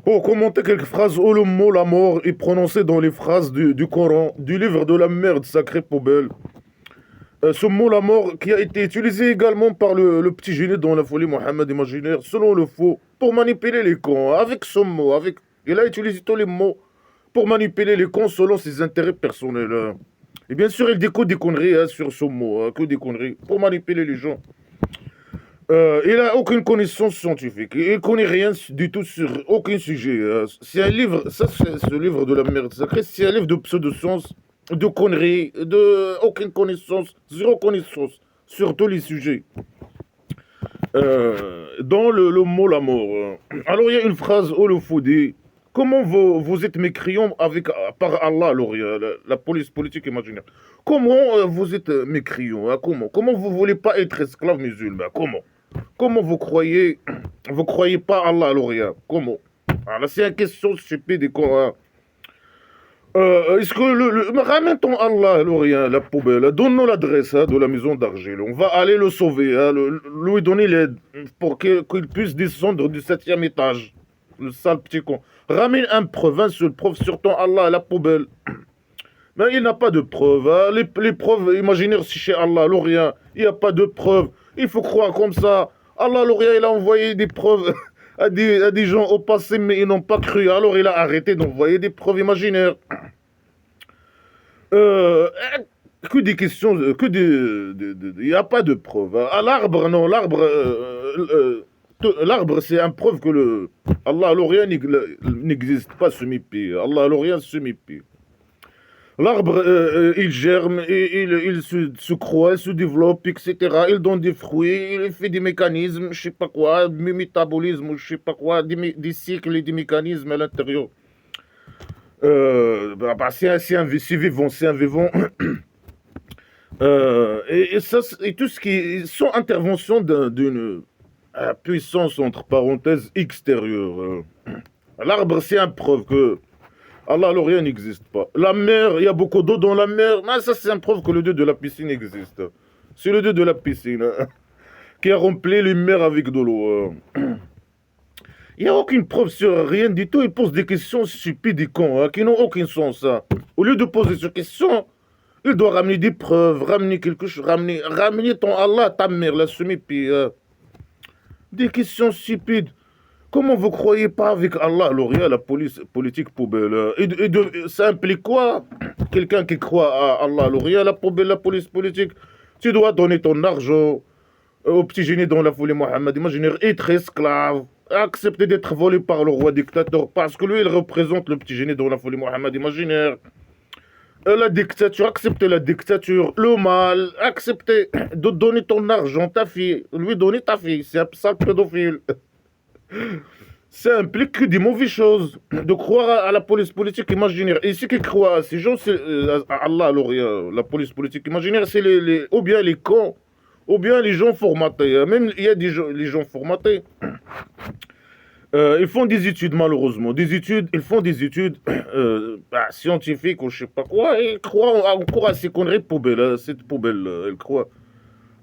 Pour commenter quelques phrases où le mot la mort est prononcé dans les phrases du Coran, du livre de la merde sacrée poubelle. Ce mot la mort qui a été utilisé également par le petit génie dans la folie Mohammed imaginaire, selon le faux, pour manipuler les cons. Avec ce mot, il a utilisé tous les mots pour manipuler les cons selon ses intérêts personnels. Et bien sûr, il décode des conneries sur ce mot, que des conneries, pour manipuler les gens. Il n'a aucune connaissance scientifique. Il ne connaît rien du tout sur aucun sujet. C'est un livre, ça c'est ce livre de la merde sacrée, c'est un livre de pseudo-science, de conneries, de aucune connaissance, zéro connaissance sur tous les sujets. Dans le mot la mort. Alors il y a une phrase où le fou dit comment vous êtes mécréants avec, par Allah, alors la police politique imaginaire. Comment vous êtes mécréants comment vous voulez pas être esclave musulman? Comment vous croyez pas Allah, alors comment? Alors, c'est une question stupide et con. Hein. Est-ce que ramène ton Allah, alors la poubelle, donne-nous l'adresse de la maison d'argile. On va aller le sauver, lui donner l'aide pour qu'il puisse descendre du 7e étage. Le sale petit con. Ramène un preuve, un seul preuve sur ton Allah, la poubelle. Mais il n'a pas de preuves. Hein. Les preuves imaginaires, si chez Allah, l'Orient, il n'y a pas de preuves. Il faut croire comme ça. Allah, l'Orient, il a envoyé des preuves à des gens au passé, mais ils n'ont pas cru. Alors il a arrêté d'envoyer des preuves imaginaires. Euh, que des questions, il n'y a pas de preuves. Hein. À l'arbre, non, l'arbre, c'est une preuve que Allah, l'Orient n'existe pas semi-pied. Allah, l'Orient semi-pied. L'arbre, il germe, il se croît, se développe, etc. Il donne des fruits, il fait des mécanismes, je sais pas quoi, du métabolisme, je sais pas quoi, des cycles et des mécanismes à l'intérieur. C'est vivant, c'est un vivant. Et tout ce qui sont interventions d'une puissance, entre parenthèses, extérieure. L'arbre, c'est une preuve que Allah, l'Orient n'existe pas. La mer, il y a beaucoup d'eau dans la mer. Mais ça, c'est une preuve que le dieu de la piscine existe. C'est le dieu de la piscine qui a rempli les mers avec de l'eau. Il n'y a aucune preuve sur rien du tout. Il pose des questions stupides et cons qui n'ont aucun sens. Au lieu de poser ces questions, il doit ramener des preuves, ramener quelque chose, ramener ton Allah, ta mère, la semi-pied. Des questions stupides. Comment vous croyez pas avec Allah, alors il y a la politique poubelle. Ça implique quoi? Quelqu'un qui croit à Allah, alors il y a la poubelle, la police politique. Tu dois donner ton argent au petit génie dans la folie Mohammed. Imagine être esclave, accepter d'être volé par le roi dictateur, parce que lui, il représente le petit génie dans la folie Mohammed imaginaire. La dictature, accepter la dictature, le mal, accepter de donner ton argent, ta fille, lui donner ta fille, c'est un sale pédophile. Ça implique que des mauvaises choses, de croire à la police politique imaginaire. Et ceux qui croient à ces gens, c'est à Allah, alors, la police politique imaginaire, c'est ou bien les cons, ou bien les gens formatés. Même il y a les gens formatés. Ils font des études, malheureusement. Ils font des études scientifiques ou je sais pas quoi, et ils croient encore à ces conneries poubelles, cette poubelle, ils croient.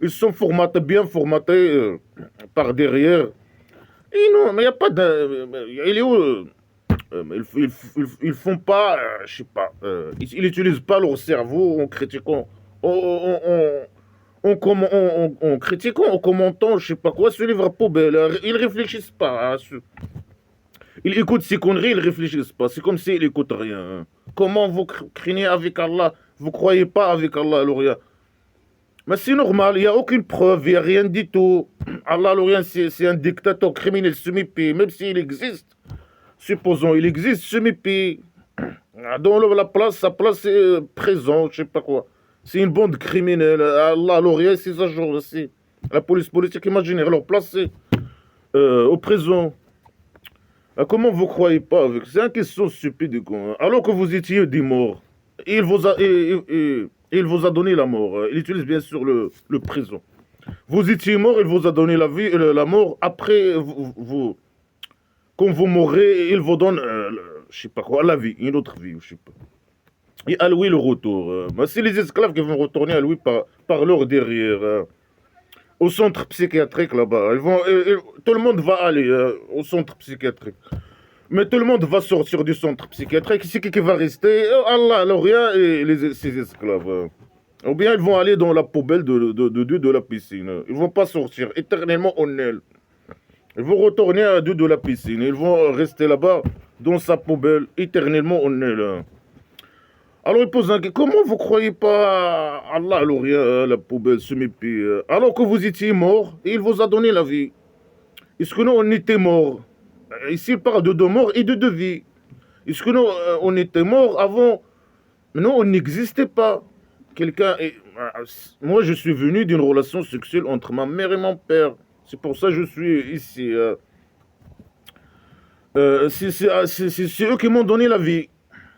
Ils sont formatés, bien formatés par derrière. Et non, mais il n'y a pas de. Il est où ils font pas, je sais pas, ils n'utilisent pas leur cerveau en critiquant, en critiquant, en commentant, je sais pas quoi, ce livre poubelle. Ils réfléchissent pas. Ils écoutent ces conneries, ils réfléchissent pas. C'est comme s'ils n'écoutent rien. Hein. Comment vous craignez avec Allah? Vous croyez pas avec Allah, Lauria? Mais c'est normal, il n'y a aucune preuve, il n'y a rien du tout. Allah, Lauria, c'est un dictateur criminel semi-pays, même s'il existe. Supposons il existe semi-pays. Dans la place, sa place est présente, je sais pas quoi. C'est une bande criminelle. Allah, Lauria, c'est ça, genre aussi. La police politique imaginaire, leur place, c'est au présent. Comment vous croyez pas avec? C'est une question stupide. Quoi. Alors que vous étiez des morts, il vous a donné la mort. Il utilise bien sûr le présent. Vous étiez mort, il vous a donné la vie, la mort. Après, quand vous mourrez, il vous donne, je sais pas quoi, la vie, une autre vie, je sais pas. Et à lui le retour. C'est les esclaves qui vont retourner à lui par leur derrière. Au centre psychiatrique là-bas. Tout le monde va aller au centre psychiatrique. Mais tout le monde va sortir du centre psychiatrique. C'est qui va rester? Allah, l'Orient et ses esclaves. Ou bien ils vont aller dans la poubelle de la piscine. Ils vont pas sortir éternellement au Nil. Ils vont retourner à deux de la piscine. Ils vont rester là-bas dans sa poubelle éternellement au Nil. Alors il pose un question. Comment vous croyez pas Allah, l'Orient, la poubelle, ce mépi, alors que vous étiez mort et il vous a donné la vie? Est-ce que nous, on était morts? Ici, il parle de deux morts et de deux vies. Est-ce que nous, on était morts avant? Non, on n'existait pas. Moi, je suis venu d'une relation sexuelle entre ma mère et mon père. C'est pour ça que je suis ici. C'est eux qui m'ont donné la vie.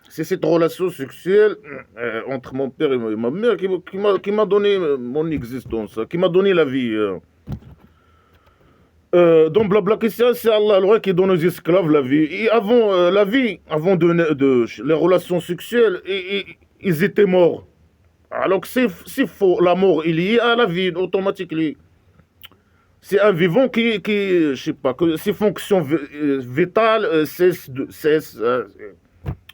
C'est cette relation sexuelle entre mon père et ma mère qui m'a donné mon existence, qui m'a donné la vie. Donc Blabla Christian, c'est Allah le roi qui donne aux esclaves la vie. Et avant la vie, avant les relations sexuelles, ils étaient morts. Alors que c'est faux, la mort est liée à la vie automatiquement. C'est un vivant je sais pas, que ses fonctions vitales cessent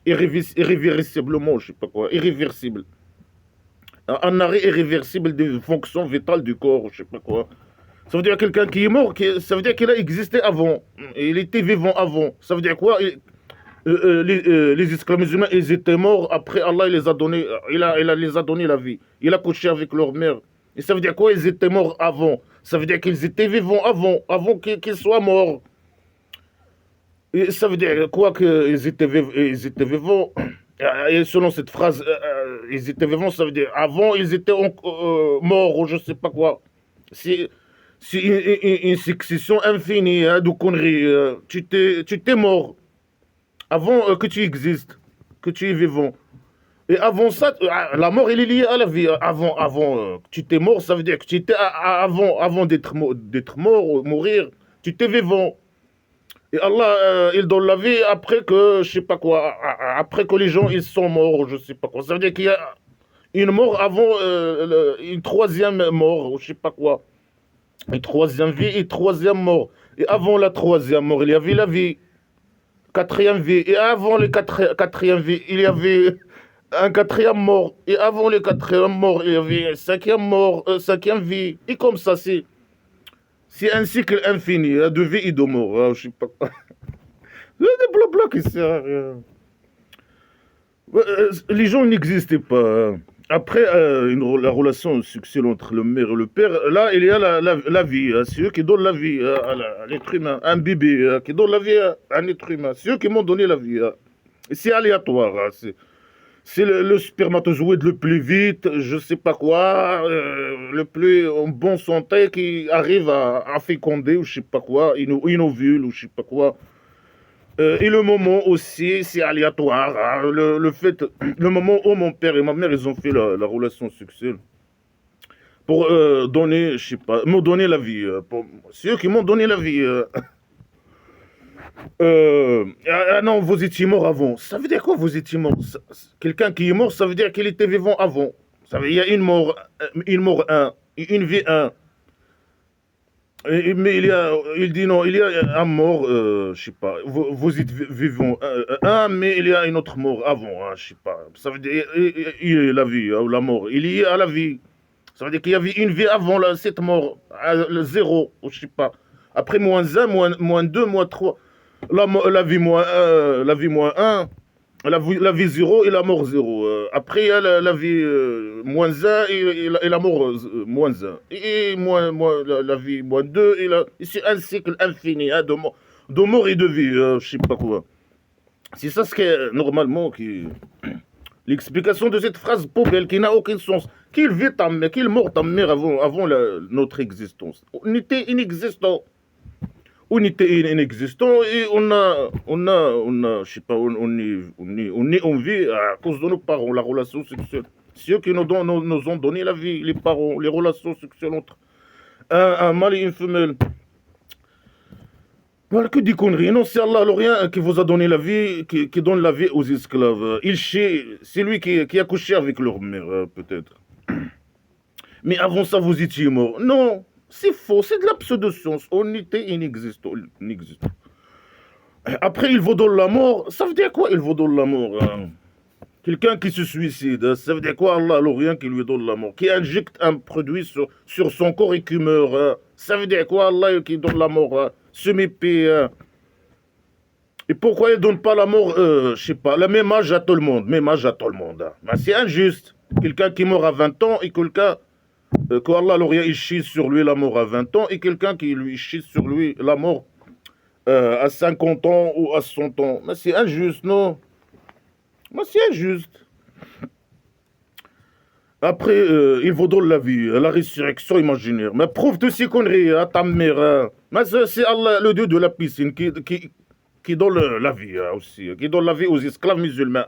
irréversiblement, je sais pas quoi, irréversible. Un arrêt irréversible des fonctions vitales du corps, je sais pas quoi. Ça veut dire quelqu'un qui est mort, ça veut dire qu'il a existé avant. Il était vivant avant. Ça veut dire quoi? Les esclaves musulmans, ils étaient morts. Après, Allah, il les a donné, les a donné la vie. Il a couché avec leur mère. Et ça veut dire quoi? Ils étaient morts avant. Ça veut dire qu'ils étaient vivants avant qu'ils soient morts. Et ça veut dire quoi qu'ils étaient vivants? Et selon cette phrase, ils étaient vivants, ça veut dire avant, ils étaient morts ou je sais pas quoi. C'est une succession infinie de conneries. Tu t'es mort avant que tu existes, que tu es vivant. Et avant ça, la mort, elle est liée à la vie. Avant que tu t'es mort, ça veut dire que tu étais avant d'être mort, mourir, tu t'es vivant. Et Allah, il donne la vie après que, je sais pas quoi, après que les gens, ils sont morts, je sais pas quoi. Ça veut dire qu'il y a une mort avant une troisième mort, je sais pas quoi. Une troisième vie et troisième mort. Et avant la troisième mort, il y avait la vie. Quatrième vie. Et avant le quatrième vie, il y avait un quatrième mort. Et avant le quatrième mort, il y avait un cinquième mort, cinquième vie. Et comme ça, c'est un cycle infini de vie et de mort. Je sais pas. C'est des blabla qui servent à rien. Les gens n'existaient pas. Après la relation sexuelle entre le mère et le père, là, il y a la vie. C'est eux qui donnent la vie à l'être humain. Un bébé qui donne la vie à un être humain. C'est eux qui m'ont donné la vie. C'est aléatoire. C'est le spermatozoïde le plus vite, je sais pas quoi, le plus en bonne santé qui arrive à féconder ou je sais pas quoi, une ovule ou je sais pas quoi. Et le moment aussi, c'est aléatoire. Hein. Le moment où mon père et ma mère, ils ont fait la relation sexuelle pour donner, je sais pas, me donner la vie. C'est eux qui m'ont donné la vie. Non, vous étiez mort avant. Ça veut dire quoi, vous étiez mort? Quelqu'un qui est mort, ça veut dire qu'il était vivant avant. Ça veut dire qu'il y a une mort 1, une vie 1. Mais il dit non, il y a un mort, je sais pas, vous êtes vivant un, mais il y a une autre mort avant, hein, je sais pas. Ça veut dire, il y a la vie, ou la mort, il y a à la vie. Ça veut dire qu'il y avait une vie avant cette mort, le zéro, ou je sais pas. Après moins 1, moins 2, moins 3. La vie moins 1, la vie 0 et la mort 0. Après, il y a la vie moins 1 et la mort moins 1. Et la vie moins 2. C'est un cycle infini hein, de mort et de vie. Je sais pas quoi. C'est ça ce qui est normalement l'explication de cette phrase poubelle qui n'a aucun sens. Qu'il vit ta mère, qu'il mort ta mère avant notre existence. On était inexistant. On était inexistant et on a, je sais pas, on est en vie à cause de nos parents, la relation sexuelle. C'est eux qui nous ont donné la vie, les parents, les relations sexuelles entre un mâle et une femelle. Voilà que des conneries. Non, c'est Allah l'Orient qui vous a donné la vie, qui donne la vie aux esclaves. C'est lui qui a couché avec leur mère, peut-être. Mais avant ça, vous étiez mort. Non. C'est faux, c'est de la pseudo-science. On était inexistant. Après, il vous donne la mort. Ça veut dire quoi, il vous donne la mort Quelqu'un qui se suicide, ça veut dire quoi, Allah, l'Orient, qui lui donne la mort? Qui injecte un produit sur son corps et qui meurt. Ça veut dire quoi, Allah, qui donne la mort? Semi-P. Et pourquoi il ne donne pas la mort, je sais pas, le même âge à tout le monde, même âge à tout le monde. Ben, c'est injuste. Quelqu'un qui meurt à 20 ans et quelqu'un, qu'Allah, l'Orient, il chie sur lui la mort à 20 ans et quelqu'un qui lui chie sur lui la mort à 50 ans ou à 100 ans. Mais c'est injuste, non? Mais c'est injuste. Après, il vous donne la vie, la résurrection imaginaire. Mais prouve toutes ces conneries à ta mère. Mais c'est Allah, le Dieu de la piscine, qui donne la vie aussi, qui donne la vie aux esclaves musulmans.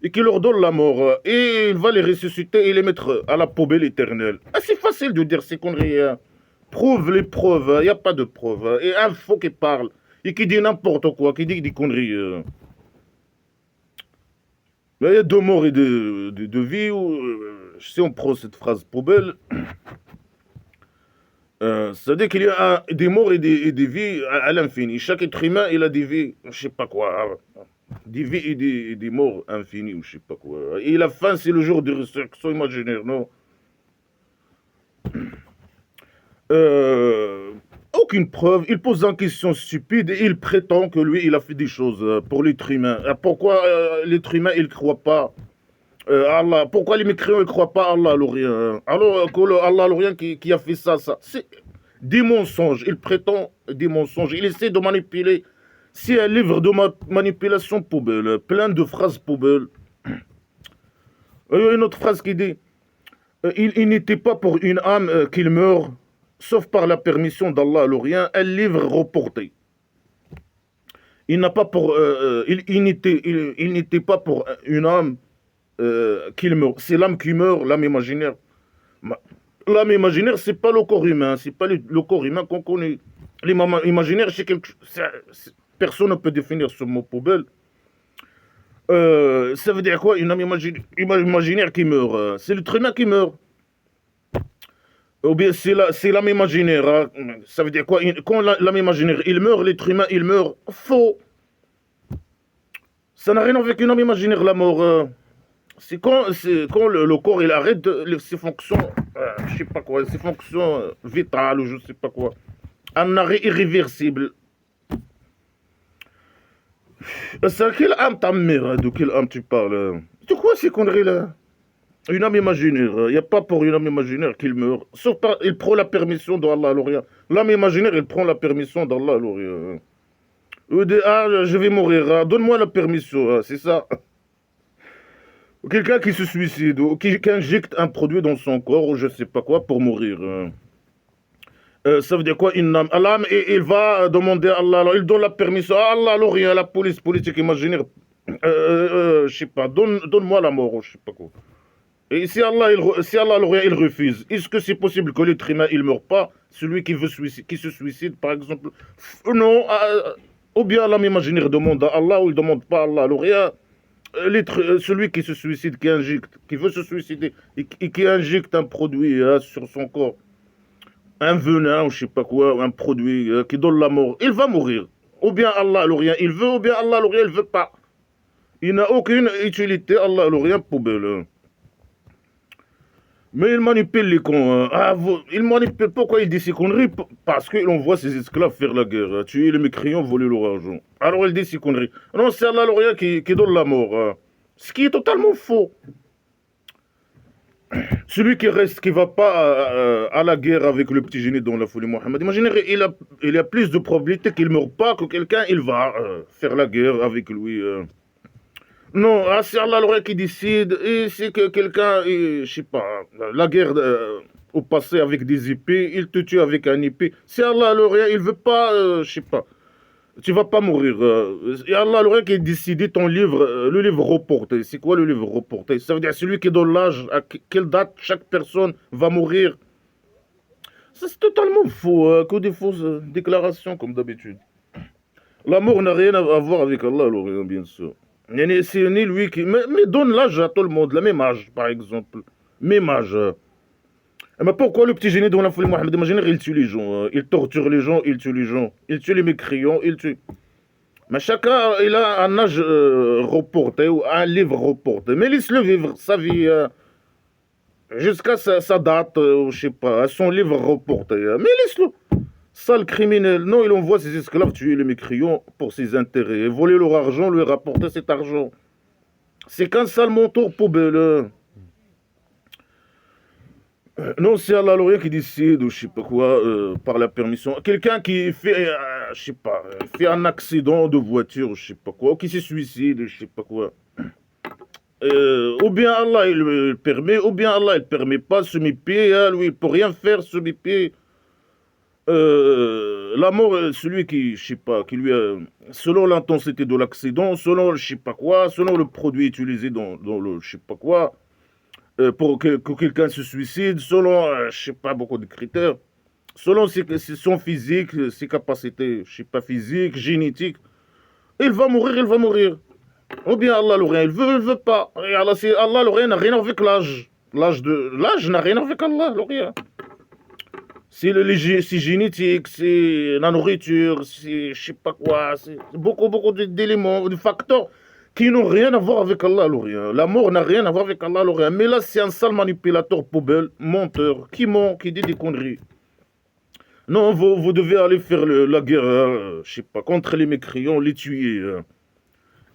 Et qui leur donne la mort. Et il va les ressusciter et les mettre à la poubelle éternelle. Ah, c'est facile de dire ces conneries. Prouve les preuves. Il n'y a pas de preuves. Et un faux qui parle. Et qui dit n'importe quoi, qui dit des conneries. Il y a deux morts et de vie. Si on prend cette phrase poubelle, c'est-à-dire qu'il y a des morts et des vies à l'infini. Chaque être humain, il a des vies, je sais pas quoi, des vies et des morts infinies, ou je sais pas quoi. Et la fin, c'est le jour de résurrection imaginaire, non? Aucune preuve. Il pose une question stupide et il prétend que lui, il a fait des choses pour l'être humain. Pourquoi l'être humain, il ne croit pas Allah? Pourquoi les mécréants ne croient pas Allah l'Orient? Alors que Allah l'Orient qui a fait ça. C'est des mensonges. Il prétend des mensonges. Il essaie de manipuler. C'est un livre de manipulation poubelle, plein de phrases poubelles. Il y a une autre phrase qui dit il n'était pas pour une âme qu'il meurt, sauf par la permission d'Allah l'Orient, un livre reporté. Il n'a pas pour, il n'était pas pour une âme qu'il meurt. C'est l'âme qui meurt, l'âme imaginaire. L'âme imaginaire, c'est pas le corps humain, c'est pas le corps humain qu'on connaît. L'âme imaginaire, c'est quelque chose. Personne ne peut définir ce mot poubelle. Ça veut dire quoi, une âme imaginaire qui meurt? C'est l'être humain qui meurt. Ou bien c'est l'âme imaginaire. Hein. Ça veut dire quoi? Quand l'âme imaginaire, il meurt, l'être humain, il meurt. Faux. Ça n'a rien avec une âme imaginaire, la mort. C'est quand le corps, il arrête ses fonctions, je sais pas quoi, ses fonctions vitales ou je sais pas quoi. Un arrêt irréversible. C'est quelle âme ta mère? De quelle âme tu parles? De quoi ces conneries là? Une âme imaginaire. Il n'y a pas pour une âme imaginaire qu'il meurt. Sauf par, il prend la permission d'Allah l'Orient. L'âme imaginaire, il prend la permission d'Allah l'Orient. Il dit, ah, je vais mourir. Donne-moi la permission. C'est ça. Quelqu'un qui se suicide ou qui injecte un produit dans son corps ou je sais pas quoi pour mourir. Ça veut dire quoi une âme? L'âme, il va demander à Allah, il donne la permission à Allah, l'Orient, la police politique imaginaire. Je sais pas, donne-moi la mort ou je sais pas quoi. Et si Allah l'Orient, il refuse, est-ce que c'est possible que l'être humain, il meurt pas? Celui qui se suicide, par exemple. Non, ou bien l'âme imaginaire demande à Allah ou il demande pas à Allah l'Orient. Celui qui se suicide, qui veut se suicider et qui injecte un produit sur son corps, un venin ou je sais pas quoi, un produit qui donne la mort, il va mourir. Ou bien Allah l'Orient il veut, ou bien Allah l'Orient il veut pas. Il n'a aucune utilité, Allah l'Orient poubelle. Mais il manipule les cons. Il manipule. Pourquoi il dit ces conneries? Parce qu'il envoie ses esclaves faire la guerre, tuer les mécréants, voler leur argent. Alors il dit ces conneries. Non, c'est Allah l'Orient qui donne la mort. Ce qui est totalement faux. Celui qui reste, qui ne va pas à la guerre avec le petit génie dans la folie Mohammed, imaginez, il a plus de probabilité qu'il ne meure pas que quelqu'un, il va faire la guerre avec lui. Non, c'est Allah l'Orient qui décide, et c'est que quelqu'un, je sais pas, la guerre au passé avec des épées, il te tue avec un épée. C'est Allah l'Orient, il veut pas, je sais pas, tu vas pas mourir. Et Allah l'Orient qui décide ton livre, le livre reporté. C'est quoi le livre reporté? Ça veut dire celui qui donne l'âge, à quelle date chaque personne va mourir. Ça c'est totalement faux, que des fausses déclarations comme d'habitude. La mort n'a rien à voir avec Allah l'Orient, bien sûr. C'est ni lui qui... Mais donne l'âge à tout le monde, le même âge, par exemple. Même âge. Mais pourquoi le petit génie dans la folie Mohammed, imaginez, il tue les gens, il torture les gens, il tue les gens, il tue les mécréants, il tue... Mais chacun, il a un âge reporté ou un livre reporté. Mais laisse-le vivre sa vie jusqu'à sa date, je sais pas, son livre reporté. Mais laisse-le. Sale criminel. Non, il envoie ses esclaves tuer les mécréants pour ses intérêts. Et voler leur argent, lui rapporter cet argent. C'est qu'un sale menteur poubelle. Non, c'est Allah l'Orient qui décide, ou je sais pas quoi, par la permission. Quelqu'un qui fait, je sais pas, fait un accident de voiture, je sais pas quoi, ou qui se suicide, je sais pas quoi. Ou bien Allah il permet, ou bien Allah il permet pas, semi-pied, hein, lui il peut rien faire, semi-pied. La mort, celui qui, je sais pas, qui lui a, selon l'intensité de l'accident, selon je sais pas quoi, selon le produit utilisé dans le je sais pas quoi, pour que quelqu'un se suicide, selon, je sais pas, beaucoup de critères, selon son physique, ses capacités, je sais pas, physiques, génétiques, il va mourir, il va mourir. Ou bien Allah l'Orient, il veut pas. Et Allah l'Orient n'a rien avec l'âge. L'âge n'a rien avec Allah l'Orient. C'est génétique, c'est la nourriture, c'est je sais pas quoi, c'est beaucoup d'éléments, de facteurs qui n'ont rien à voir avec Allah l'Orient. La mort n'a rien à voir avec Allah l'Orient. Mais là, c'est un sale manipulateur poubelle, menteur, qui ment, qui dit des conneries. Non, vous devez aller faire la guerre, je sais pas, contre les mécréants, les tuer.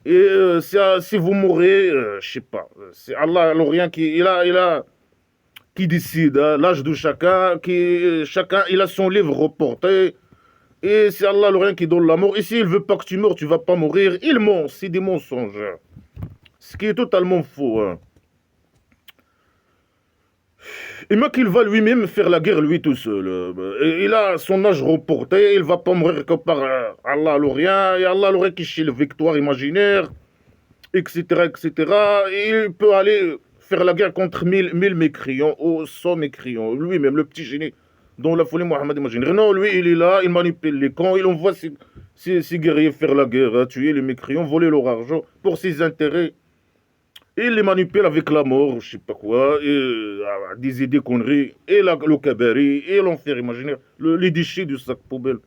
Et si vous mourrez, je sais pas, c'est Allah l'Orient qui décide, hein, l'âge de chacun, chacun, il a son livre reporté, et c'est Allah l'Orient qui donne la mort. Et s'il veut pas que tu meurs, tu vas pas mourir, il ment, c'est des mensonges. Ce qui est totalement faux. Hein. Et même qu'il va lui-même faire la guerre lui tout seul. Il a son âge reporté, il va pas mourir que par Allah l'Orient, et Allah l'Orient qui chie la victoire imaginaire, etc., etc. Et il peut aller faire la guerre contre 1000 mécréants ou 100 mécréants. Lui-même, le petit génie dont la folie Mohammed imaginaire. Non, lui, il est là, il manipule les camps, il envoie ses guerriers faire la guerre, hein, tuer les mécréants, voler leur argent pour ses intérêts. Il les manipule avec la mort, je sais pas quoi, et, des idées conneries, et le cabaret, et l'enfer imaginaire, les déchets du sac poubelle.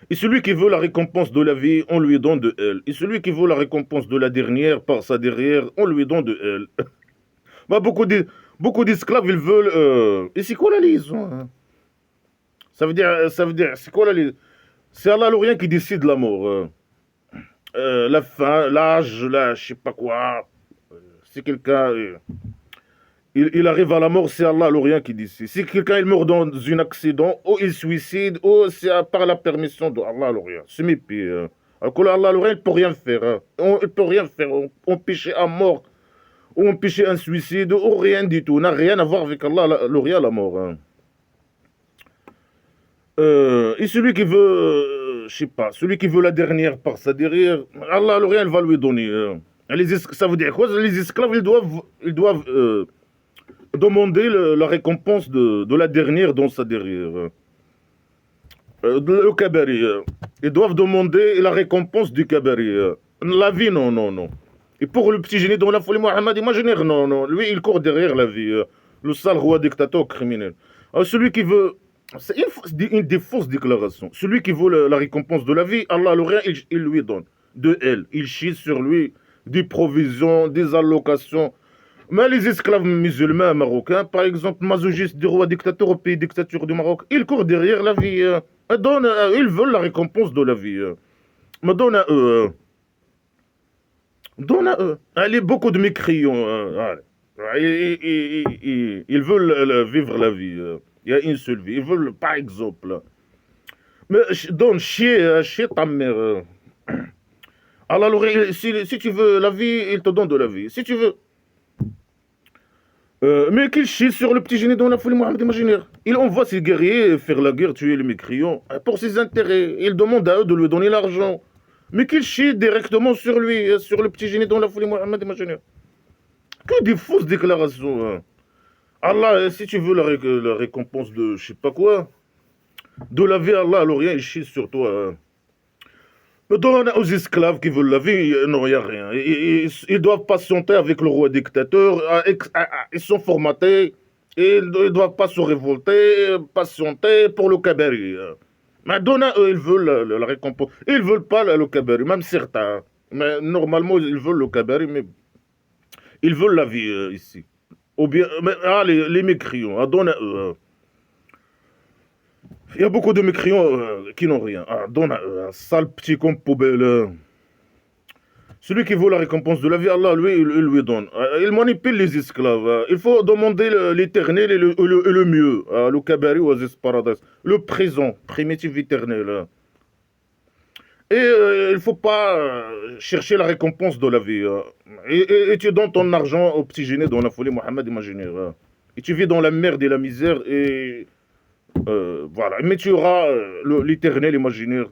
Et celui qui veut la récompense de la vie, on lui donne de elle. Et celui qui veut la récompense de la dernière par sa derrière, on lui donne de elle. Bah, beaucoup d'esclaves, ils veulent... Et c'est quoi la liaison hein ça veut dire, c'est quoi la liaison? C'est Allah l'Orient qui décide la mort. La fin, l'âge, je sais pas quoi. Si quelqu'un... il arrive à la mort, c'est Allah l'Orient qui décide. Si quelqu'un il meurt dans un accident, ou il suicide, ou c'est par la permission de Allah l'Orient. C'est mes pires. Alors que Allah l'Orient, il ne peut rien faire. Hein. Il ne peut rien faire. On péché à mort, ou on péché un suicide, ou rien du tout. On n'a rien à voir avec Allah l'Orient, la mort. Hein. Et celui qui veut, je sais pas, celui qui veut la dernière par sa derrière, Allah l'Orient, il va lui donner. Ça veut dire quoi? Les esclaves, ils doivent demander la récompense de la dernière dans sa derrière. Le cabaret. Ils doivent demander la récompense du cabaret. La vie, non, non, non. Et pour le petit génie dont la folie Mohammed imaginaire, non, non. Lui, il court derrière la vie. Le sale roi dictateur criminel. Alors, celui qui veut... C'est une des fausses déclarations. Celui qui veut la récompense de la vie, Allah l'Orient, il lui donne de elle. Il chie sur lui des provisions, des allocations. Mais les esclaves musulmans marocains, par exemple, masochistes du roi dictateur au pays dictature du Maroc, ils courent derrière la vie. Ils veulent la récompense de la vie. Mais donne à eux. Donne à eux. Allez, beaucoup de mécréants. Ils veulent vivre la vie. Il y a une seule vie. Ils veulent, par exemple. Mais donne, chier ta mère. Alors, si tu veux la vie, il te donne de la vie. Si tu veux. Mais qu'il chie sur le petit génie dans la folie Mohammed imaginaire. Il envoie ses guerriers faire la guerre, tuer les mécréants, pour ses intérêts. Il demande à eux de lui donner l'argent. Mais qu'il chie directement sur lui, sur le petit génie dans la folie Mohammed imaginaire. Que des fausses déclarations. Hein. Allah, si tu veux la récompense de je sais pas quoi, de la vie, Allah, l'Orient, il chie sur toi. Hein. Donne aux esclaves qui veulent la vie, non, il n'y a rien. Ils doivent patienter avec le roi dictateur, ils sont formatés, et ils ne doivent pas se révolter, patienter pour le cabaret. Mais donne à eux, ils veulent la récompense. Ils ne veulent pas le kabari, même certains. Mais normalement, ils veulent le kabari, mais ils veulent la vie ici. Ou bien, mais, les mécréants, donne à eux. Il y a beaucoup de mécréants qui n'ont rien. Donne à eux, un sale petit con poubelle. Celui qui veut la récompense de la vie, Allah, lui, il lui donne. Il manipule les esclaves. Il faut demander l'éternel et le mieux. Le kabari ou Aziz Paradise. Le présent, primitif éternel. Et il ne faut pas chercher la récompense de la vie. Et tu donnes ton argent au petit génie dans la folie Mohammed imaginaire. Et tu vis dans la merde et la misère. Et voilà. Mais tu auras l'éternel imaginaire.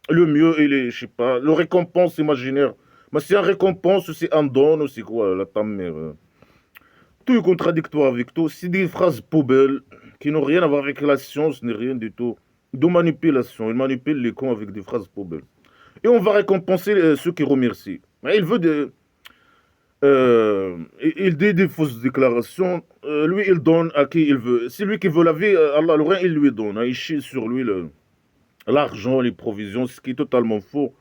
Le mieux et les, je sais pas, le récompense imaginaire. Mais c'est un récompense, c'est un don, c'est quoi, la ta mère. Tout est contradictoire avec tout. C'est des phrases poubelles qui n'ont rien à voir avec la science, ni rien du tout. De manipulation. Ils manipulent les cons avec des phrases poubelles. Et on va récompenser ceux qui remercient. Il veut il dit des fausses déclarations. Lui, il donne à qui il veut. C'est lui qui veut la vie, Allah, le rien, il lui donne. Il chie sur lui l'argent, les provisions, ce qui est totalement faux.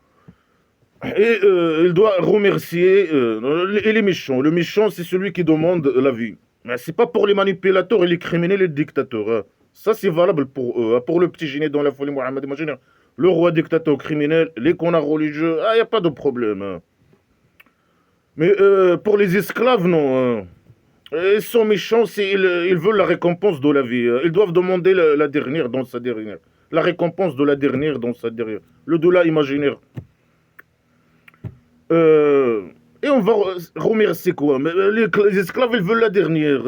Et il doit remercier les méchants. Le méchant, c'est celui qui demande la vie. Mais c'est pas pour les manipulateurs et les criminels et les dictateurs. Hein. Ça, c'est valable pour eux. Hein. Pour le petit génie dans la folie Mohammed, imaginez. Le roi dictateur criminel, les connards religieux, il n'y a pas de problème. Hein. Mais pour les esclaves, non. Hein. Ils sont méchants, ils veulent la récompense de la vie. Ils doivent demander la dernière dans sa dernière. La récompense de la dernière dans sa dernière. Le dollar imaginaire. Et on va remercier quoi? Mais les esclaves, ils veulent la dernière.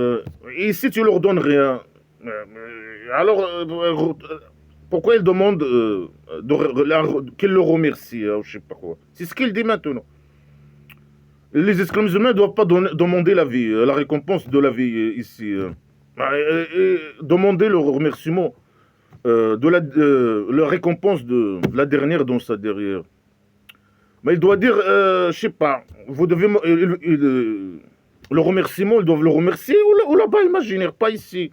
Et si tu leur donnes rien, alors pourquoi ils demandent qu'ils le remercient? Je sais pas quoi. C'est ce qu'il dit maintenant. Les esclaves musulmans ne doivent pas demander la vie, la récompense de la vie ici. Et demander le remerciement la récompense de la dernière dans sa derrière. Mais il doit dire, je sais pas, vous devez le remerciement, ils doivent le remercier ou là-bas, imaginaire, pas ici.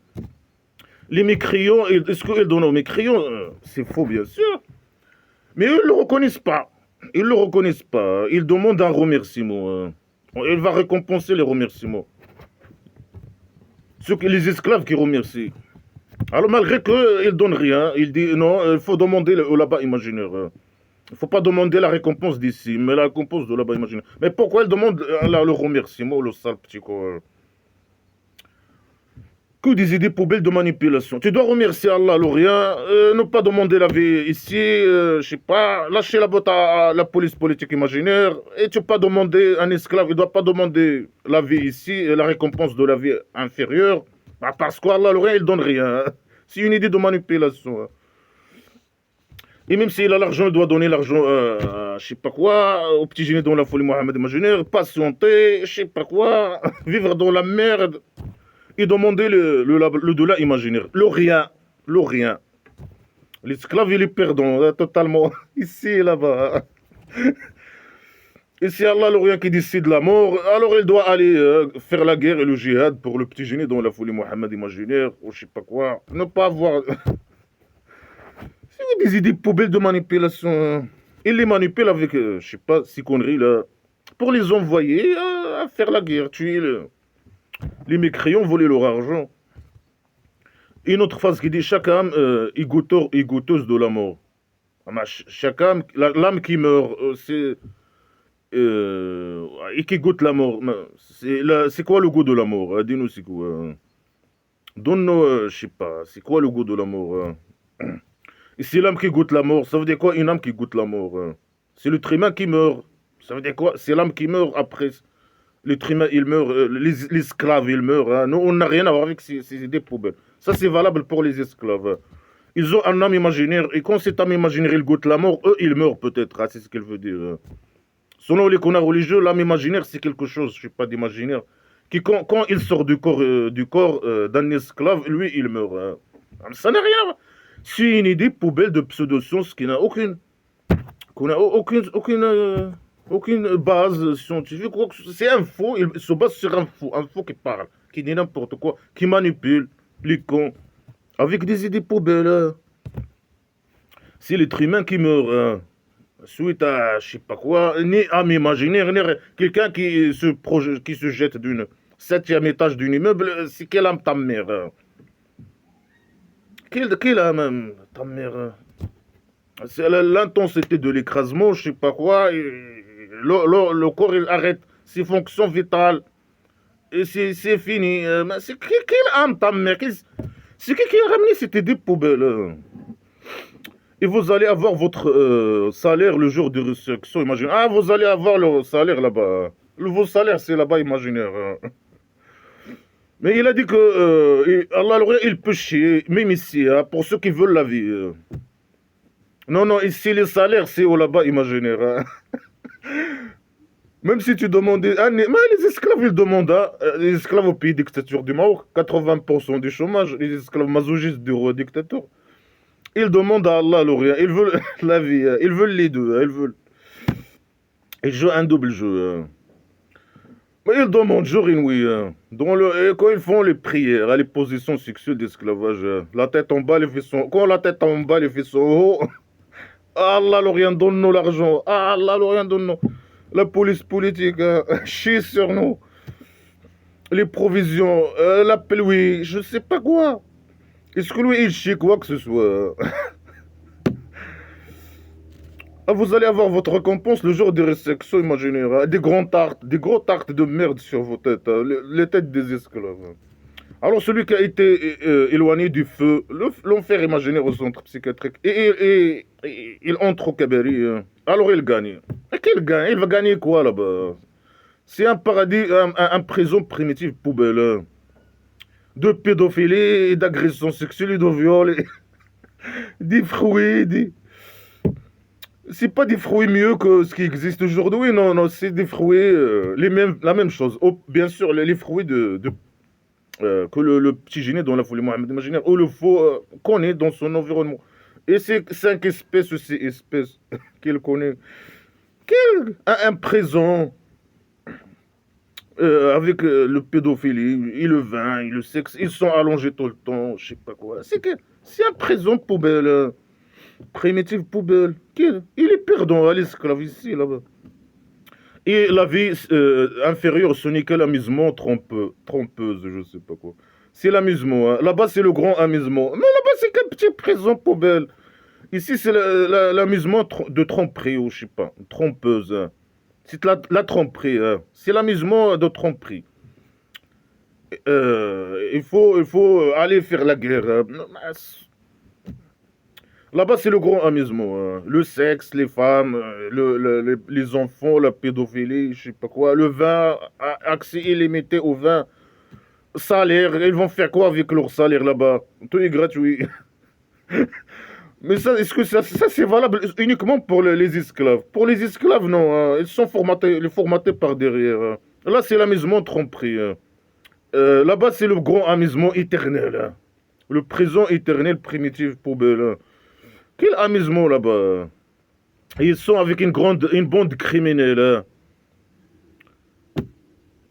Les mécréants, est-ce qu'ils donnent aux mécréants? C'est faux, bien sûr. Mais eux ne le reconnaissent pas. Ils ne le reconnaissent pas. Ils demandent un remerciement. Il va récompenser les remerciements. Les esclaves qui remercient. Alors malgré qu'ils ne donnent rien, il dit non, il faut demander là-bas imaginaire. Il ne faut pas demander la récompense d'ici, mais la récompense de là-bas imaginaire. Mais pourquoi il demande le remerciement, le sale petit quoi? Que des idées poubelles de manipulation. Tu dois remercier Allah, le rien, ne pas demander la vie ici, je sais pas, lâcher la botte à la police politique imaginaire, et tu ne peux pas demander un esclave, il ne doit pas demander la vie ici, et la récompense de la vie inférieure, parce qu'Allah, le rien, il donne rien. C'est une idée de manipulation. Et même s'il a l'argent, il doit donner l'argent, je sais pas quoi, au petit génie dans la folie Mohammed imaginaire, patienter, je sais pas quoi, vivre dans la merde. Et demander le dollar imaginaire. Le rien. Le rien. L'esclave, il est perdant, totalement. Ici et là-bas. Et c'est Allah, le rien qui décide la mort, alors il doit aller faire la guerre et le djihad pour le petit génie dans la folie Mohammed imaginaire, ou je sais pas quoi. Ne pas avoir... C'est des idées poubelles de manipulation. Il les manipule avec, je sais pas, ces conneries là, pour les envoyer à faire la guerre, tuer les mécréants, voler leur argent. Une autre phrase qui dit chaque âme est goûteur et goûteuse de la mort. Chaque âme, l'âme qui meurt, c'est et qui goûte la mort. C'est quoi le goût de la mort? Dis-nous, c'est quoi? Donne-nous, je sais pas, c'est quoi le goût de la mort? Et c'est l'âme qui goûte la mort. Ça veut dire quoi, une âme qui goûte la mort? C'est l'être humain qui meurt. Ça veut dire quoi? C'est l'âme qui meurt après. L'être humain, il meurt. L'esclave, il meurt. Hein. Nous, on n'a rien à voir avec ces idées poubelles. Ça, c'est valable pour les esclaves. Ils ont un âme imaginaire. Et quand cet âme imaginaire, il goûte la mort, eux, ils meurent peut-être. Hein, c'est ce qu'il veut dire. Selon les connards religieux, l'âme imaginaire, c'est quelque chose, je ne sais pas, d'imaginaire. Qui, quand il sort du corps d'un esclave, lui, il meurt. Hein. Ça n'a rien à voir. C'est une idée poubelle de pseudo-science qui n'a aucune base scientifique. C'est un faux, il se base sur un faux qui parle, qui dit n'importe quoi, qui manipule les cons avec des idées poubelles. C'est l'être humain qui meurt suite à je sais pas quoi, ni âme imaginaire, ni quelqu'un qui se jette d'une septième étage d'un immeuble, c'est quelle âme ta mère quelle âme ta mère c'est l'intensité de l'écrasement, je sais pas quoi, et le corps il arrête ses fonctions vitales, et c'est fini. Mais c'est quelle âme ta mère c'est qui a ramené cette idée poubelle et vous allez avoir votre salaire le jour de résurrection imaginaire. Ah, vous allez avoir le salaire là-bas. Vos salaires, c'est là-bas imaginaire. Mais il a dit que Allah, il peut chier, même ici, hein, pour ceux qui veulent la vie. Non, non, ici, les salaires, c'est au là-bas imaginaire. Hein. Même si tu demandais... Ah, mais les esclaves, ils demandent, hein, les esclaves au pays dictature du Maroc, 80% du chômage, les esclaves masochistes du roi dictateur. Ils demandent à Allah l'Orient, ils veulent la vie, ils veulent les deux, ils veulent. Ils jouent un double jeu. Mais ils demandent jour et nuit. Et quand ils font les prières, les positions sexuelles d'esclavage, la tête en bas, les fessons. Quand la tête en bas, les fessons en haut. Allah l'Orient, donne-nous l'argent. Allah l'Orient, donne-nous. La police politique, chie sur nous. Les provisions, l'appel, oui, je sais pas quoi. Est-ce que lui, il chie quoi que ce soit Ah, vous allez avoir votre récompense le jour des résurrections imaginaires. Des gros tartes de merde sur vos têtes. Les têtes des esclaves. Alors, celui qui a été éloigné du feu, l'enfer imaginaire au centre psychiatrique, et il entre au Kabari. Alors, il gagne. Et qu'il gagne? Il va gagner quoi là-bas? C'est un paradis, un prison primitif poubelle. De pédophilie, et d'agression sexuelle, et de viol, des fruits, c'est pas des fruits mieux que ce qui existe aujourd'hui, non, non, c'est des fruits, la même chose. Oh, bien sûr, les fruits que le petit génie dans la folie Mohamed imaginaire, ou le faux connaît dans son environnement. Et c'est 5 espèces ou 6 espèces qu'il connaît. Un présent avec le pédophilie, et le vin, et le sexe, ils sont allongés tout le temps, je sais pas quoi. C'est un présent poubelle. Primitive poubelle. Il est perdant à l'esclave ici, là-bas. Et la vie inférieure, ce n'est que l'amusement trompeuse, je sais pas quoi. C'est l'amusement. Hein. Là-bas, c'est le grand amusement. Mais là-bas, c'est qu'un petit présent poubelle. Ici, c'est l'amusement de tromperie, ou je sais pas, trompeuse. Hein. C'est la tromperie. Hein. C'est l'amusement de tromperie. Il faut aller faire la guerre. Hein. Là-bas, c'est le grand amusement. Hein. Le sexe, les femmes, les enfants, la pédophilie, je sais pas quoi. Le vin, accès illimité au vin. Salaire, ils vont faire quoi avec leur salaire là-bas? Tout est gratuit. Mais ça, est-ce que ça c'est valable uniquement pour les esclaves? Pour les esclaves, non. Hein. Ils sont formatés par derrière. Hein. Là, c'est l'amusement tromperie. Hein. Là-bas, c'est le grand amusement éternel. Hein. Le présent éternel primitif poubelle. Hein. Quel amusement là-bas. Ils sont avec une bande criminelle.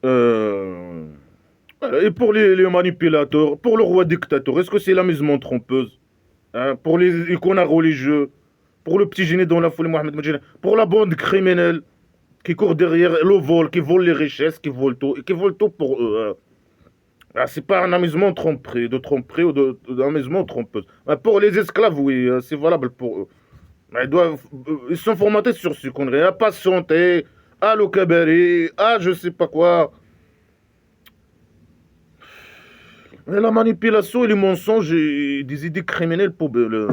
Hein. Et pour les manipulateurs, pour le roi dictateur, est-ce que c'est l'amusement trompeuse? Hein, pour les icônes religieux, pour le petit génie dans la folie Mohamed Medjina, pour la bande criminelle qui court derrière le vol, qui vole les richesses, qui vole tout pour eux. Hein. Ah, c'est pas un amusement de tromperie ou d'amusement trompeuse. Ah, pour les esclaves, oui, c'est valable pour eux. Ils sont formatés sur ce qu'on dirait, à patienter, à l'okabari, à je sais pas quoi. Mais la manipulation et les mensonges et des idées criminelles poubelles.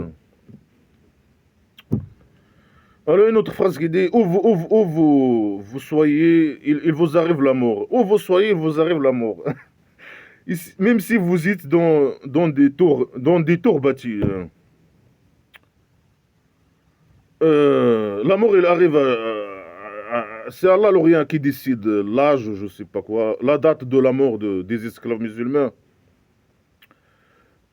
Alors une autre phrase qui dit, vous soyez, il vous arrive la mort. Où vous soyez, il vous arrive la mort. Même si vous êtes dans des tours bâtis. La mort, elle arrive c'est Allah l'Orient qui décide l'âge, je sais pas quoi, la date de la mort des esclaves musulmans.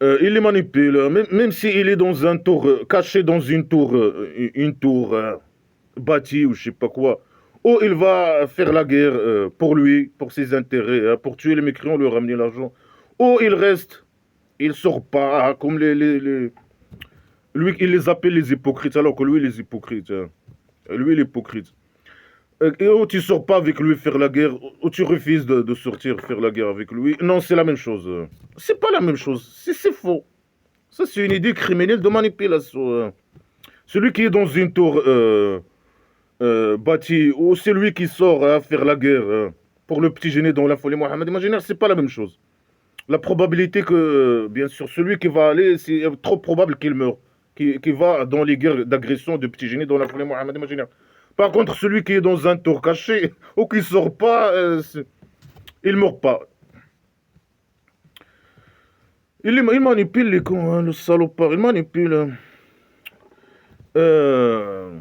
Il les manipule, même s'il est dans un tour, caché dans une tour bâtie ou je sais pas quoi. Ou il va faire la guerre pour lui, pour ses intérêts, pour tuer les mécréants, lui ramener l'argent. Ou il reste, il sort pas, comme le Lui, il les appelle les hypocrites, alors que lui, il est hypocrite. Hein. Lui, il est hypocrite. Et où tu sors pas avec lui faire la guerre, ou tu refuses de sortir faire la guerre avec lui. Non, c'est la même chose. C'est pas la même chose. C'est faux. Ça, c'est une idée criminelle de manipulation. Hein. Celui qui est dans une tour bâtie, ou celui qui sort à faire la guerre pour le petit gêné dans la folie Mohammed imaginaire, c'est pas la même chose. La probabilité que, bien sûr, celui qui va aller, c'est trop probable qu'il meure, qui va dans les guerres d'agression de petits génies dans la folie Mohammed imaginaire. Par contre, celui qui est dans un tour caché ou qui sort pas, il meurt pas. Il manipule les cons, hein, le salopard, il manipule. Hein.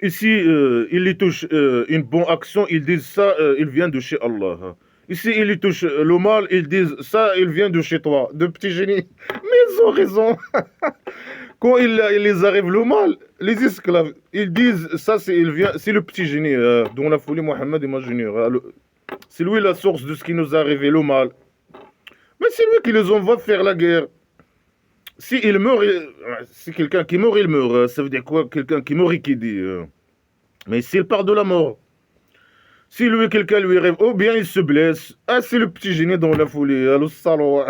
Ici, il y touche une bonne action, ils disent ça, il vient de chez Allah. Hein. Ici, il y touche le mal, ils disent ça, il vient de chez toi, de petits génies. Mais ils ont raison. Quand il les arrive le mal, les esclaves, ils disent ça, c'est le petit génie dont la folie Mohammed imaginaire. C'est lui la source de ce qui nous est arrivé, le mal. Mais c'est lui qui les envoie faire la guerre. Si il meurt, si quelqu'un qui meurt, il meurt. Ça veut dire quoi? Quelqu'un qui meurt et qui dit. Mais s'il part de la mort, si lui, quelqu'un lui rêve, ou bien il se blesse. Ah, c'est le petit génie dans la folie, le salaud.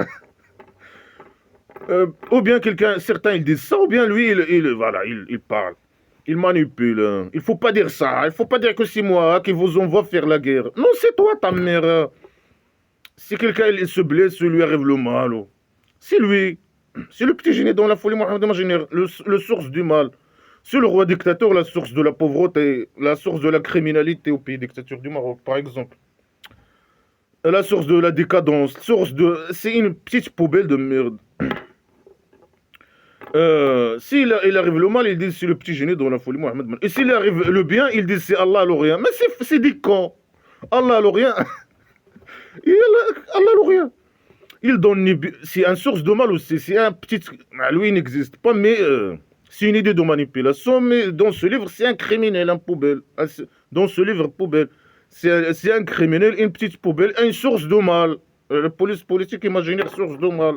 Ou bien certains ils disent ça, ou bien lui, voilà, il parle. Il manipule. Hein. Il faut pas dire ça. Il faut pas dire que c'est moi qui vous envoie faire la guerre. Non, c'est toi, ta mère. Si quelqu'un il se blesse, lui arrive le mal. Oh. C'est lui. C'est le petit génie dans la folie Mohammed imaginaire, le source du mal. C'est le roi dictateur, la source de la pauvreté, la source de la criminalité au pays dictature du Maroc, par exemple. La source de la décadence, c'est une petite poubelle de merde. S'il arrive le mal, ils disent c'est le petit génie dans la folie Mohammed. Et s'il arrive le bien, ils disent c'est Allah l'Orient. Mais c'est des cons. Allah l'Orient. Allah l'Orient. Il donne. C'est une source de mal aussi. C'est un petit. Lui, il n'existe pas, mais c'est une idée de manipulation. Mais dans ce livre, c'est un criminel, un poubelle. Dans ce livre, poubelle. C'est un criminel, une petite poubelle, une source de mal. La police politique imaginaire, source de mal.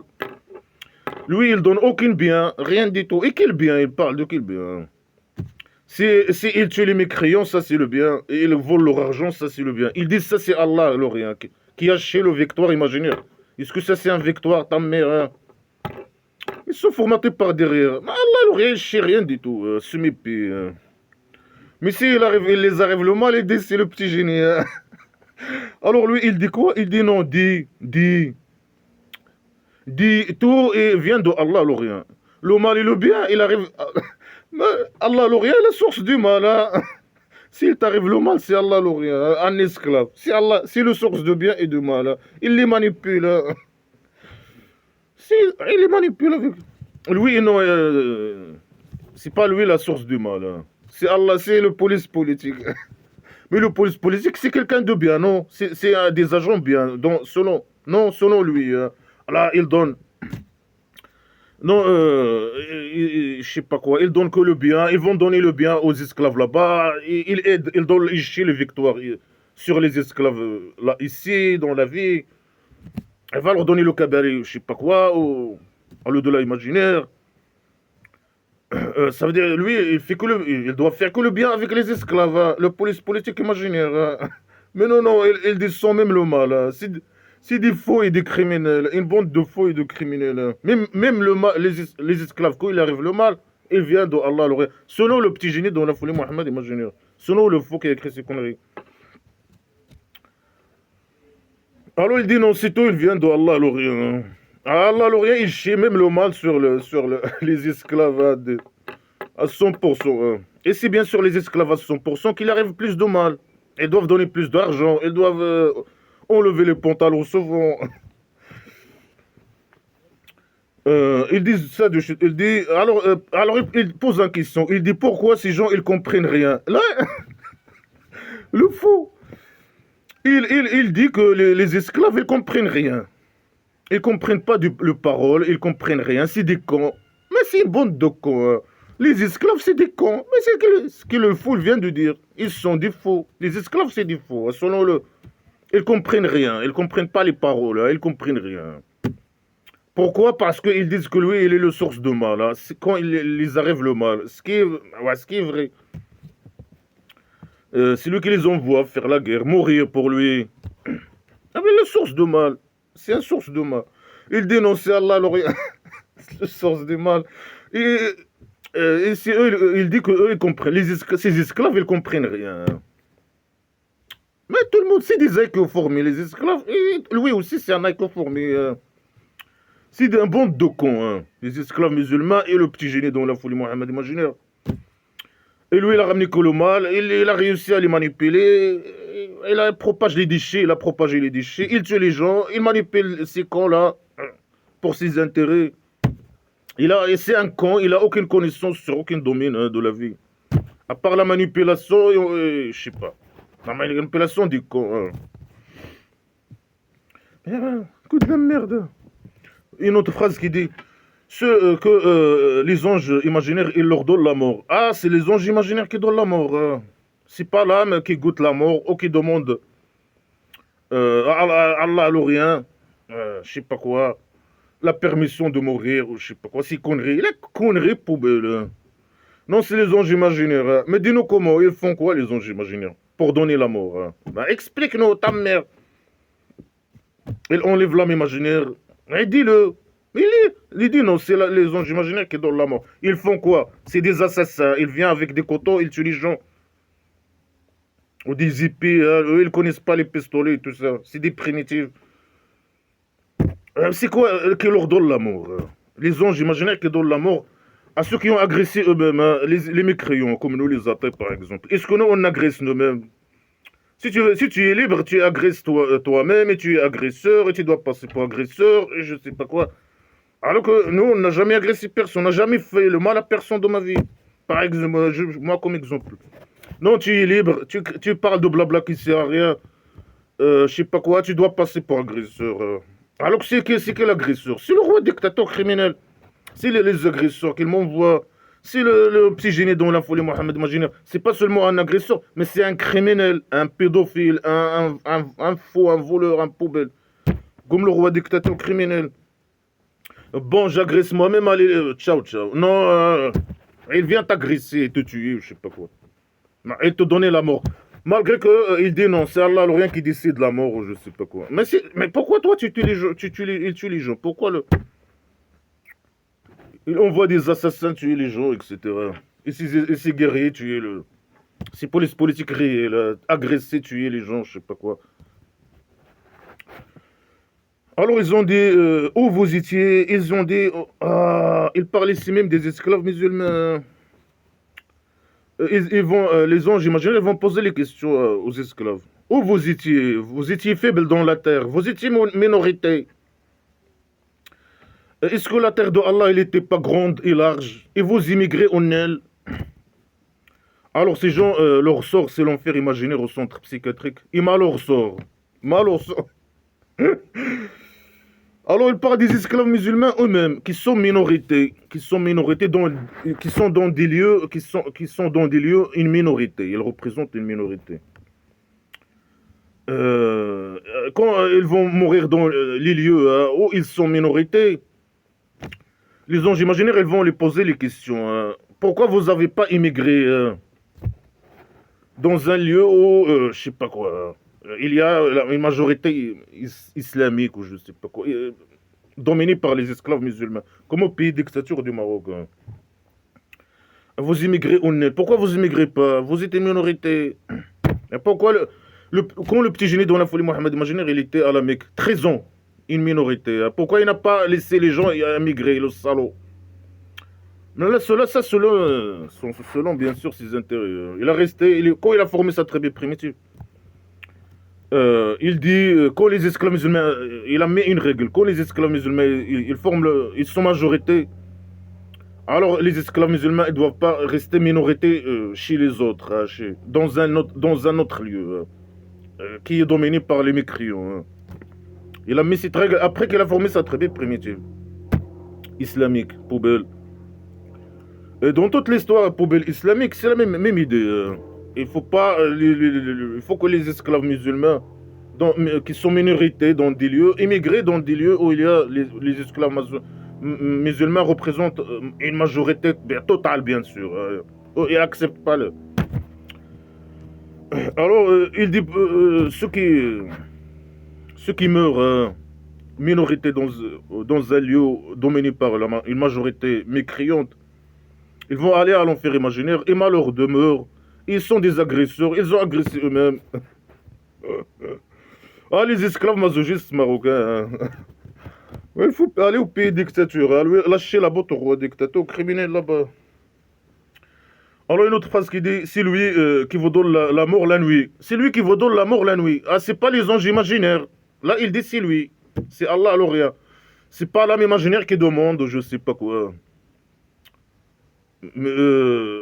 Lui, il donne aucun bien, rien du tout. Et quel bien? Il parle de quel bien? Si il tue les mécréants, ça c'est le bien. Et il vole leur argent, ça c'est le bien. Ils disent ça c'est Allah, l'Orient, qui a acheté le victoire imaginaire. Est-ce que ça c'est un victoire, ta mère? Hein? Ils sont formatés par derrière. Mais Allah, l'Orient, il ne sait rien du tout. Ce mépi. Hein. Mais s'il les arrive le mal, il dit c'est le petit génie. Hein. Alors lui, il dit quoi? Il dit non, dit tout et vient de Allah l'Orient. Le mal et le bien, il arrive. Allah l'Orient est la source du mal. Hein. S'il t'arrive le mal, c'est Allah l'Orient, un esclave. C'est le source de bien et de mal. Hein. Il les manipule. Hein. Il les manipule avec. Lui, non, c'est pas lui la source du mal. Hein. C'est Allah, c'est le police politique. Mais le police politique, c'est quelqu'un de bien, non? C'est des agents bien, selon lui. Hein. Là, il donne. Non, je sais pas quoi. Ils donnent que le bien. Ils vont donner le bien aux esclaves là-bas. Ils aident, ils donnent ici les victoires sur les esclaves là, ici, dans la vie. Il va leur donner le cabaret, je sais pas quoi, l'au-delà imaginaire. Ça veut dire, lui, il doit faire que le bien avec les esclaves, hein, le police politique imaginaire. Hein. Mais non, ils descendent même le mal. Hein. C'est des faux et des criminels, une bande de faux et de criminels. Hein. Même le mal, les esclaves, quand il arrive le mal, il vient de Allah l'Orient. Selon le petit génie dans la folie Mohammed imaginaire. Selon le faux qui a écrit ces conneries. Alors il dit non, c'est tout, il vient de Allah l'Orient. Hein. Allah l'Orient, il chie même le mal sur les esclaves à 100%. Hein. Et c'est bien sûr les esclaves à 100% qu'il arrive plus de mal. Ils doivent donner plus d'argent, ils doivent enlever les pantalons souvent. Ils disent ça de suite. Alors il pose une question. Il dit pourquoi ces gens ils comprennent rien. Là, le fou. Il dit que les esclaves ils comprennent rien. Ils comprennent pas le parole, ils comprennent rien. C'est des cons. Mais c'est une bande de cons. Hein. Les esclaves c'est des cons. Mais c'est ce que le fou vient de dire. Ils sont des faux. Les esclaves c'est des faux. Hein, selon le. Ils comprennent rien. Ils comprennent pas les paroles. Hein, ils comprennent rien. Pourquoi? Parce qu'ils disent que lui, il est le source de mal. Hein. C'est quand les arrive le mal. Ouais, ce qui est vrai. C'est lui qui les envoie faire la guerre, mourir pour lui. Ah, mais le source de mal. C'est un source de mal. Il dénonçait Allah, le source du mal. Et, et c'est eux, il dit que eux, ils comprennent. Ces esclaves, ils comprennent rien. Mais tout le monde, c'est des échos formés, les esclaves. Et lui aussi, c'est un écho formé. C'est un bande de cons, hein. Les esclaves musulmans et le petit génie dans la folie Mohammed imaginaire. Et lui, il a ramené que le mal, il a réussi à les manipuler, il a propagé les déchets, il a propagé les déchets, il tue les gens, il manipule ces cons-là pour ses intérêts. C'est un con, il n'a aucune connaissance sur aucun domaine de la vie. À part la manipulation, je sais pas. La manipulation des cons. Hein. Coup de la merde. Une autre phrase qui dit que les anges imaginaires, ils leur donnent la mort. Ah, c'est les anges imaginaires qui donnent la mort. C'est pas l'âme qui goûte la mort ou qui demande à Allah l'Orient, je sais pas quoi, la permission de mourir ou je sais pas quoi. C'est connerie. Les conneries poubelle. Hein. Non, c'est les anges imaginaires. Hein. Mais dis-nous comment, ils font quoi les anges imaginaires pour donner la mort. Hein. Ben, explique-nous, ta mère. Ils enlèvent l'âme imaginaire. Et dis-le. Il dit non, c'est les anges imaginaires qui donnent la mort. Ils font quoi? C'est des assassins. Ils viennent avec des couteaux, ils tuent les gens. Ou des épées. Eux, ils ne connaissent pas les pistolets et tout ça. C'est des primitifs. C'est quoi qui leur donne la mort? Les anges imaginaires qui donnent la mort à ceux qui ont agressé eux-mêmes, hein, les mécréants, comme nous les athées par exemple. Est-ce que nous, on agresse nous-mêmes? Si tu es libre, tu agresses toi-même et tu es agresseur et tu dois passer pour agresseur et je sais pas quoi. Alors que nous, on n'a jamais agressé personne, on n'a jamais fait le mal à personne dans ma vie. Par exemple, moi comme exemple. Non, tu es libre, tu parles de blabla qui sert à rien, je sais pas quoi, tu dois passer pour agresseur. Alors que c'est que l'agresseur? C'est le roi dictateur criminel. C'est les agresseurs qu'il m'envoie. C'est le petit génie dont la folie Mohamed imaginaire. C'est pas seulement un agresseur, mais c'est un criminel, un pédophile, un faux, un voleur, un poubelle. Comme le roi dictateur criminel. Bon, j'agresse moi-même, allez, ciao, ciao. Non, il vient t'agresser et te tuer, je sais pas quoi. Et te donner la mort. Malgré qu'il dit non, c'est Allah rien qui décide la mort ou je sais pas quoi. Mais pourquoi toi tu tues les gens, il tue les gens? Pourquoi il envoie des assassins tuer les gens, etc. Et ces guerriers tuer ces polices politiques réelles, agresser, tuer les gens, je sais pas quoi. Alors ils ont dit où vous étiez, ils ont dit ils parlent ici même des esclaves musulmans. Les anges imaginaires ils vont poser les questions aux esclaves. Où vous étiez faible dans la terre, vous étiez minorité. Est-ce que la terre de Allah, elle n'était pas grande et large? Et vous immigrez en elle? Alors ces gens, leur sort, c'est l'enfer imaginaire au centre psychiatrique. Et mal leur sort. Mal leur sort. Alors ils parlent des esclaves musulmans eux-mêmes, qui sont minorités, qui sont dans des lieux, qui sont dans des lieux une minorité. Ils représentent une minorité. Quand ils vont mourir dans les lieux où ils sont minorités, les anges imaginaires, ils vont lui poser les questions. Pourquoi vous n'avez pas immigré dans un lieu où, je sais pas quoi, il y a une majorité islamique ou je sais pas quoi, dominée par les esclaves musulmans, comme au pays dictature du Maroc. Vous immigrez ou non? Pourquoi vous immigrez pas? Vous êtes une minorité. Et pourquoi quand le petit génie dans la folie Mohammed imaginaire, il était à la Mecque, 13 ans, une minorité. Pourquoi il n'a pas laissé les gens immigrer, le salaud? Mais là, selon bien sûr ses intérêts. Il a resté, quand il a formé sa tribu primitive, il dit, quand les esclaves musulmans, il a mis une règle, quand les esclaves musulmans, ils sont majorité, alors les esclaves musulmans, ils ne doivent pas rester minorité chez les autres, dans un autre lieu, qui est dominé par les mécréants. Hein. Il a mis cette règle après qu'il a formé sa tribu primitive, islamique, poubelle. Et dans toute l'histoire poubelle islamique, c'est la même idée. Il faut pas, il faut que les esclaves musulmans qui sont minorités dans des lieux, immigrés dans des lieux où il y a les esclaves musulmans représentent une majorité totale, bien sûr. Ils n'acceptent pas le. Alors, il dit ceux qui meurent minorité dans un lieu dominé par une majorité mécréante, ils vont aller à l'enfer imaginaire et malheur demeure. Ils sont des agresseurs, ils ont agressé eux-mêmes. Ah, les esclaves masochistes marocains. Hein. Ouais, il faut aller au pays dictature, hein. Lâcher la botte au roi dictateur, au criminel là-bas. Alors une autre phrase qui dit, c'est lui qui vous donne la mort la nuit. C'est lui qui vous donne la mort la nuit. Ah, c'est pas les anges imaginaires. Là, il dit c'est lui. C'est Allah alors rien. C'est pas l'âme imaginaire qui demande, je sais pas quoi. Mais,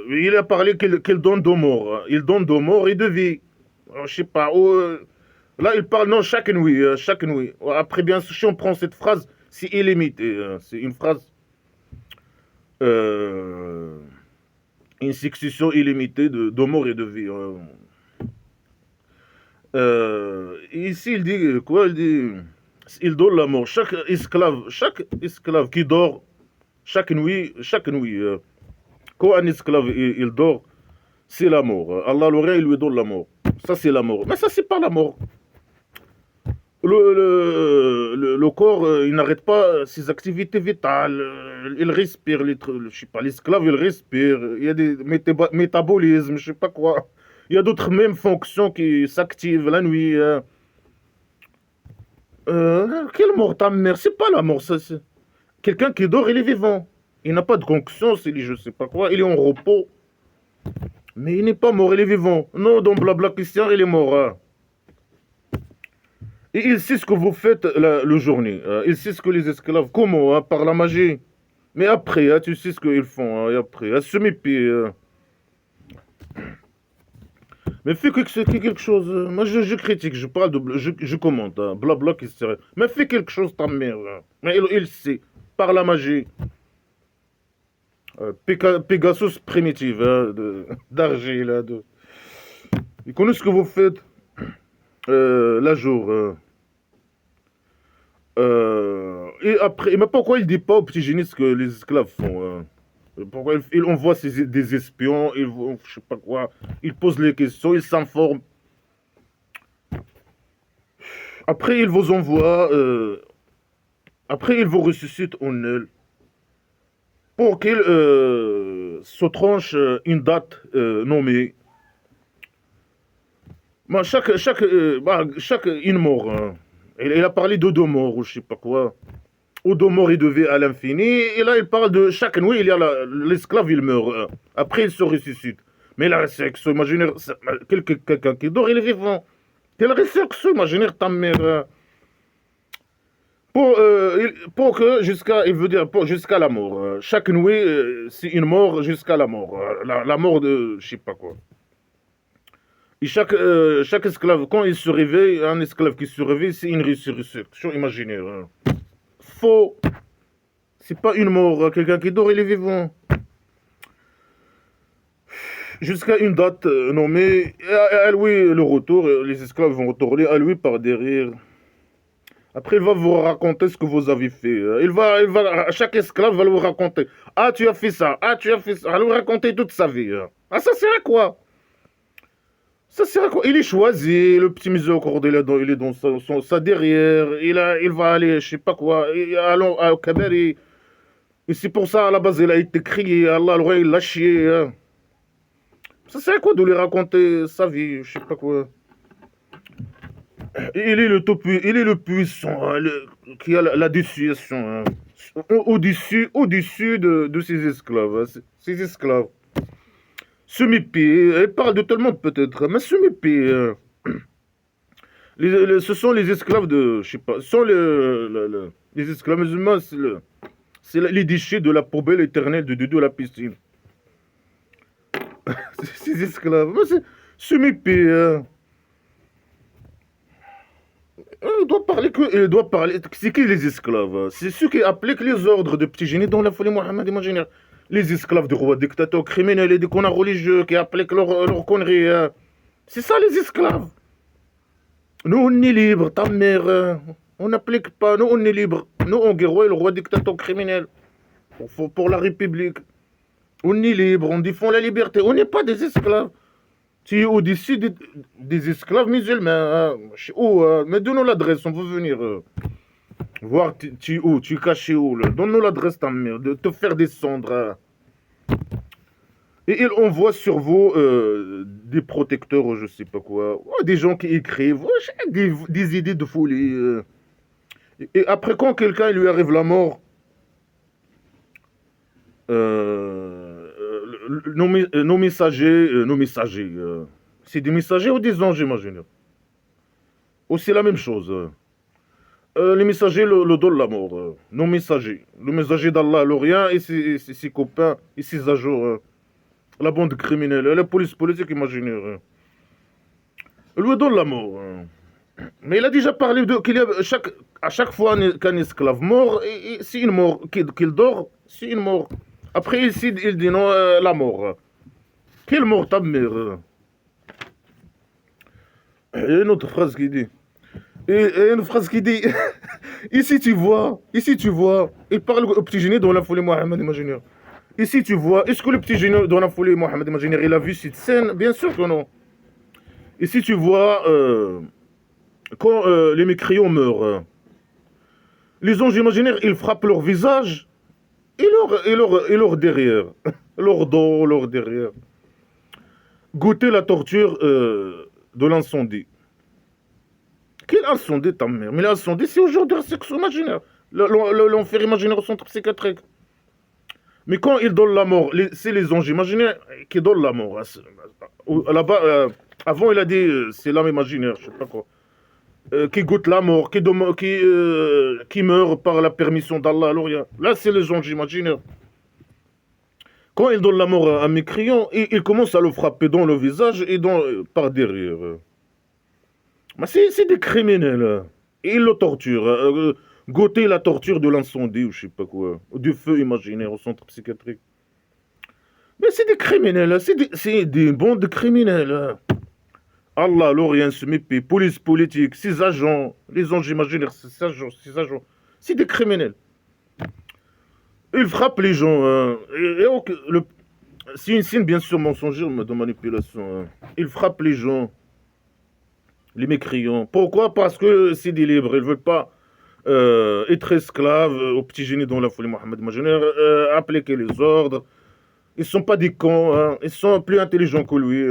il a parlé qu'il donne de mort. Hein. Il donne de mort et de vie. Alors, je sais pas. Là, il parle, non, chaque nuit. Chaque nuit. Après, bien sûr, si on prend cette phrase, c'est illimité. C'est une phrase. Une succession illimitée de mort et de vie. Ici, il dit quoi? Il donne la mort. Chaque esclave qui dort chaque nuit, quand un esclave il dort, c'est la mort. Allah l'aurait, il lui donne la mort. Ça, c'est la mort. Mais ça, c'est pas la mort. Le corps, il n'arrête pas ses activités vitales. Il respire, je sais pas, l'esclave, il respire. Il y a des métabolismes, je sais pas quoi. Il y a d'autres mêmes fonctions qui s'activent la nuit. Quelle mort, ta mère? C'est pas la mort, ça. Quelqu'un qui dort, il est vivant. Il n'a pas de conscience, il est je sais pas quoi. Il est en repos. Mais il n'est pas mort, il est vivant. Non, dans Blabla Christian, il est mort. Hein. Et il sait ce que vous faites le journée. Il sait ce que les esclaves. Comment? Hein, par la magie. Mais après, hein, tu sais ce qu'ils font. Hein, et après, semi-pied. Mais fais quelque chose. Moi, je critique, je parle je commente. Hein, blabla qui serait. Mais fais quelque chose, ta mère. Hein. Mais il sait. Par la magie. Pegasus primitive. Hein, d'argile. Hein, Ils connaissent ce que vous faites. La jour. Et après, mais pourquoi il dit pas aux petits génies ce que les esclaves font? Hein? Pourquoi il envoie des espions, je sais pas quoi, il pose les questions, il s'informe. Après, il vous envoie, après, il vous ressuscite en nul pour qu'il se tranche une date nommée. Bah, chaque une mort. Hein. Il a parlé de deux morts ou je sais pas quoi. Ou de mort et de vie à l'infini. Et là, il parle de chaque nuit, il y a l'esclave, il meurt. Hein. Après, il se ressuscite. Mais la résurrection imaginaire, quelqu'un qui dort, il est vivant. Quelle résurrection imaginaire, ta mère? Hein. Pour que il veut dire jusqu'à la mort. Chaque nuit, c'est une mort jusqu'à la mort. La mort de je sais pas quoi. Et chaque esclave, quand il se réveille, un esclave qui se réveille, c'est une résurrection imaginaire. Hein. Faux. C'est pas une mort. Quelqu'un qui dort, il est vivant. Jusqu'à une date nommée. Et à lui, le retour, les esclaves vont retourner à lui par derrière. Après, il va vous raconter ce que vous avez fait. Chaque esclave va vous raconter. Ah, tu as fait ça. Ah, tu as fait ça. Il va lui raconter toute sa vie. Ah, ça sert à quoi? Ça sert à quoi? Il est choisi, le petit miséricorde, il est dans sa derrière, il va aller, je sais pas quoi, allons au Kaber, et c'est pour ça, à la base, il a été crié, Allah, le roi, il l'a chié. Hein. Ça sert à quoi de lui raconter sa vie, je sais pas quoi. Il est le puissant, hein, qui a la décision, hein. Au-dessus de ses esclaves, hein, ses esclaves. Semi-pied, elle parle de tout le monde peut-être, mais semi-pied. Ce sont les esclaves de, je sais pas, ce sont les esclaves musulmans, c'est les déchets de la poubelle éternelle de la piscine. Ces esclaves, mais c'est semi-pied. Il doit parler, c'est qui les esclaves? C'est ceux qui appliquent les ordres de petits génies dans la folie Mohammed imaginaire. Les esclaves du roi dictateur criminel et des connards religieux qui appliquent leurs conneries. C'est ça les esclaves. Nous, on est libre, ta mère. On n'applique pas. Nous, on est libre. Nous, on guerroie le roi dictateur criminel. Pour la République. On est libre, on défend la liberté. On n'est pas des esclaves. Tu es au-dessus des esclaves musulmans. Où mais donne-nous l'adresse, on veut venir voir tu es où, tu es caché où. Donne-nous l'adresse, ta mère, de te faire descendre. Et il envoie sur vous des protecteurs, je sais pas quoi, des gens qui écrivent, des idées de folie. Et après, quand quelqu'un lui arrive la mort, nos messagers, c'est des messagers ou des anges, j'imagine. Ou c'est la même chose. Les messagers le donnent la mort. Nos messagers. Le messager d'Allah, l'Orient, et ses copains, et ses agents. La bande criminelle, la police politique imaginaire. Lui donne la mort. Mais il a déjà parlé de qu'il y a à chaque fois qu'un esclave mort, c'est une mort. Qu'il dort, c'est une mort. Après, ici, il dit non, la mort. Quelle mort, ta mère? Il y a une autre phrase qui dit. Et une phrase qui dit ici tu vois, il parle au petit génie dans la folie Mohammed imaginaire. Ici tu vois, est-ce que le petit génie dans la folie Mohammed imaginaire, il a vu cette scène? Bien sûr que non. Ici tu vois, quand les mécréants meurent, les anges imaginaires, ils frappent leur visage et leur derrière, leur dos, leur derrière. Goûter la torture de l'incendie. Quel incendie, ta mère? Mais l'incendie, c'est aujourd'hui un sexe imaginaire. L'enfer imaginaire au centre psychiatrique. Mais quand ils donnent la mort, c'est les anges imaginaires qui donnent la mort. Là-bas, avant, il a dit, c'est l'âme imaginaire, je sais pas quoi. Qui goûte la mort, qui meurt par la permission d'Allah. Là, c'est les anges imaginaires. Quand ils donnent la mort à un mécréant, ils commencent à le frapper dans le visage et par derrière. Mais c'est des criminels. Et ils le torturent. Goûter la torture de l'incendie ou je sais pas quoi. Du feu imaginaire au centre psychiatrique. Mais c'est des criminels. C'est des bandes de criminels. Allah, l'Orient se mépie. Police politique, ses agents, les anges imaginaires, ses agents. C'est des criminels. Ils frappent les gens. C'est une scène bien sûr mensongère de manipulation. Ils frappent les gens. Les mécréants. Pourquoi? Parce que c'est des libres. Ils ne veulent pas être esclaves au petit génie dans la folie Mohammed imaginaire, appliquer les ordres. Ils ne sont pas des cons. Hein. Ils sont plus intelligents que lui.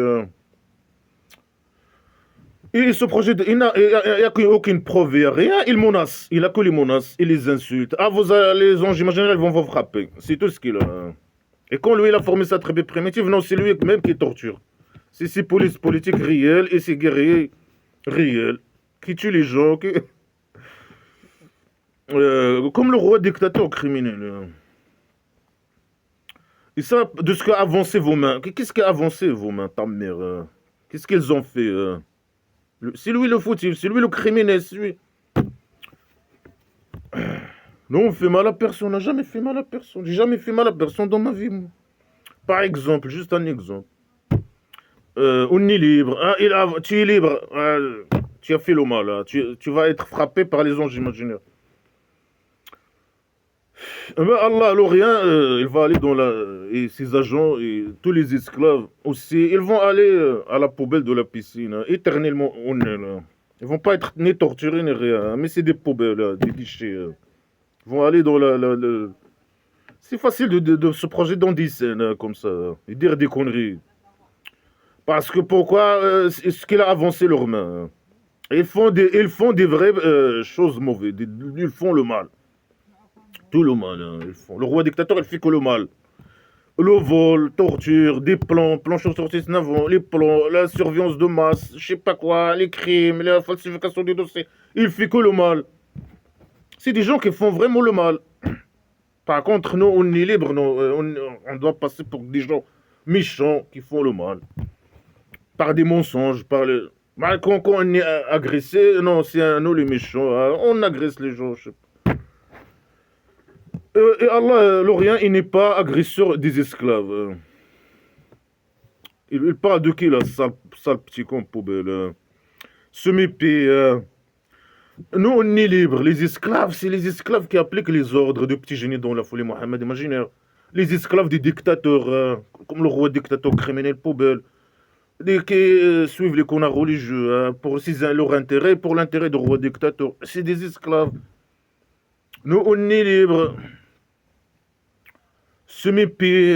Et ce projet, il n'y a aucune preuve, il n'y a rien. Il menace. Il a que les menaces. Il les insulte. Ah, les anges imaginaires, ils vont vous frapper. C'est tout ce qu'il a. Et quand lui, il a formé sa tribu primitive, non, c'est lui même qui torture. C'est ses polices politiques réelles et ses guerriers réels qui tuent les gens. Comme le roi dictateur criminel. Et ça, de ce qu'a avancé vos mains. Qu'est-ce qu'a avancé vos mains, ta mère? Qu'est-ce qu'ils ont fait? C'est lui le fautif, c'est lui le criminel, c'est lui. Non, on fait mal à personne, on n'a jamais fait mal à personne. J'ai jamais fait mal à personne dans ma vie, moi. Par exemple, juste un exemple. On est libre. Hein, tu es libre. Tu as fait le mal. Hein, tu vas être frappé par les anges imaginaires. Mais Allah, l'Orient, il va aller et ses agents et tous les esclaves aussi, ils vont aller à la poubelle de la piscine, hein, éternellement on est là. Ils vont pas être ni torturés ni rien, hein, mais c'est des poubelles, des déchets. Ils vont aller dans C'est facile de se projeter dans des scènes comme ça, et dire des conneries. Parce que pourquoi ce qu'il a avancé leurs mains, hein. Ils font des vraies choses mauvaises, ils font le mal. Tout le mal, hein, ils font. Le roi dictateur, il fait que le mal. Le vol, torture, des plans sur 6 les plans, la surveillance de masse, je sais pas quoi, les crimes, la falsification des dossiers. Il fait que le mal. C'est des gens qui font vraiment le mal. Par contre, nous, on est libre, on doit passer pour des gens méchants qui font le mal. Par des mensonges, quand on est agressé, non, c'est nous les méchants, hein, on agresse les gens, je sais pas. Et Allah, l'Orient, il n'est pas agresseur des esclaves. Il parle de qui, là, sale petit con poubelle. ce mépris. Nous, on est libres. Les esclaves, c'est les esclaves qui appliquent les ordres de petits génies dans la folie Mohammed imaginaire. Les esclaves des dictateurs, comme le roi dictateur criminel poubelle, qui suivent les connards religieux pour leur intérêt, pour l'intérêt du roi dictateur. C'est des esclaves. Nous, on est libres. Ce mépris,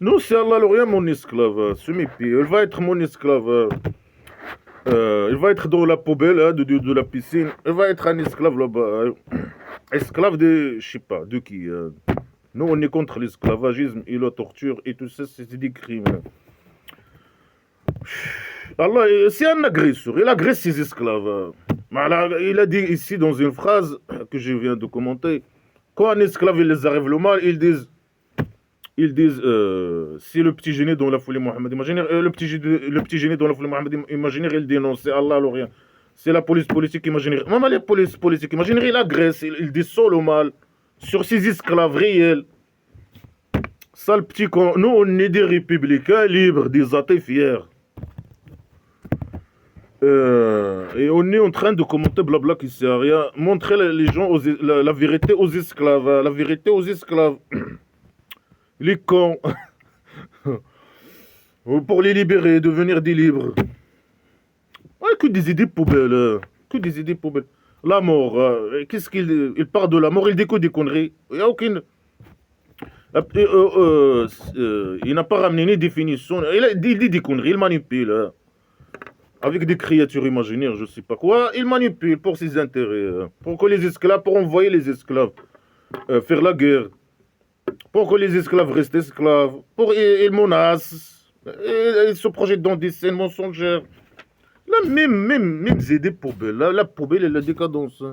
nous, c'est Allah l'Orient, mon esclave. Ce mépris, il va être mon esclave. Il va être dans la poubelle de la piscine. Il va être un esclave là-bas. Esclave de, je sais pas, de qui. Nous, on est contre l'esclavagisme et la torture et tout ça, c'est des crimes. Allah, c'est un agresseur. Il agresse ses esclaves. Il a dit ici dans une phrase que je viens de commenter, quand un esclave il les arrive le mal, ils disent c'est le petit génie dans la folie Mohammed imaginaire. Le petit génie dans la folie Mohammed imaginaire, il dit non, c'est Allah l'Orient. C'est la police politique imaginaire. Même les polices politiques imaginaires, il agresse, il dissout le mal sur ses esclaves réels. Ça, le petit con. Nous, on est des républicains libres, des athées fiers. Et on est en train de commenter blabla qui sert à rien. Montrer les gens la vérité aux esclaves. La vérité aux esclaves. Les cons. Pour les libérer, devenir des libres. Ouais, que des idées poubelles. Que des idées poubelles. La mort. Qu'est-ce il parle de la mort, il découvre des conneries. Il n'y a aucune. Il n'a pas ramené ni définition. Il dit des conneries, il manipule. Avec des créatures imaginaires, je ne sais pas quoi. Il manipule pour ses intérêts. Pour que les esclaves, pour envoyer les esclaves faire la guerre. Pour que les esclaves restent esclaves. Ils menacent. Ils se projettent dans des scènes mensongères. Là, même idées poubelles. La poubelle et la décadence.